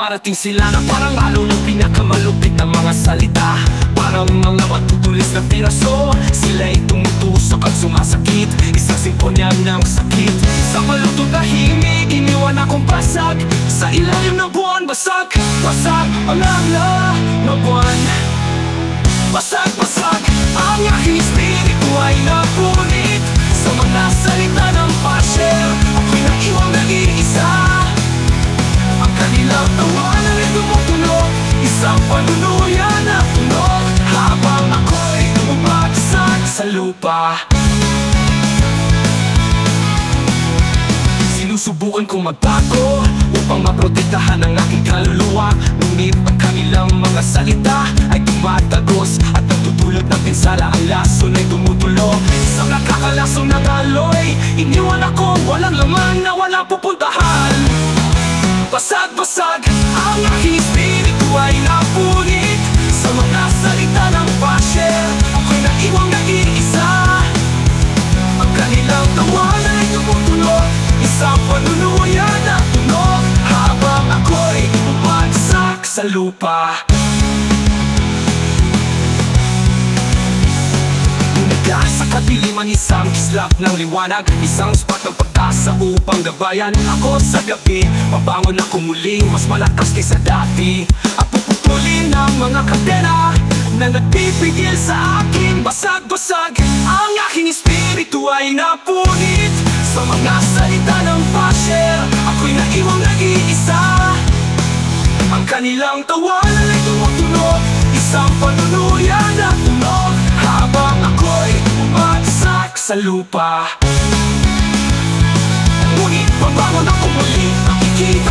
Dumarating sila na parang halo ng pinakamalupit na mga salita. Parang mga matutulis na piraso, sila'y tumutusok at sumasakit. Isang simponya ng sakit, sa malutong tahimik, iniwan akong basag. Sa ilalim ng buwan, basag, basag ang langla ng buwan. Basag, basag, ang aking espiritu ay napunit sa mga salita ng pasher. Ako'y naiwang nag-iisa, ang kanilang tawanan ay tumutunog, isang panunuyan na tunog, habang ako'y bumabagsak sa lupa. Sinusubukan kong magbago upang maprotektahan ang aking kaluluwa, ngunit ang kanilang mga salita ay tumatagos at nagtutulog ng pinsala. Ang lason ay tumutulo, isang nakakalasong nagaloy. Iniwan ako walang laman na walang pupuntahan. Basag, basag, ang aking espiritu ay napunit sa mga salita ng pasher. Ako'y naiwang nag-iisa, ang kanilang tawanan ay tumutunog, isang panunuyan na tunog, habang ako'y bumagsak sa lupa. Sa kadiliman, isang kislap ng liwanag, isang spot ng pagtasa upang gabayan ako sa gabi. Mabangon ako muling, mas malakas kaysa dati, at puputulin ang mga kadena na nagpipigil sa akin. Basag, basag, ang aking espiritu ay napunit sa mga salita ng pasher. Ako'y naiwang nag-iisa, ang kanilang tawanan ay tumutunog, isang panunuyan na tunog, habang ako'y bumagsak sa lupa. Ngunit pabangon ako muli, nakikita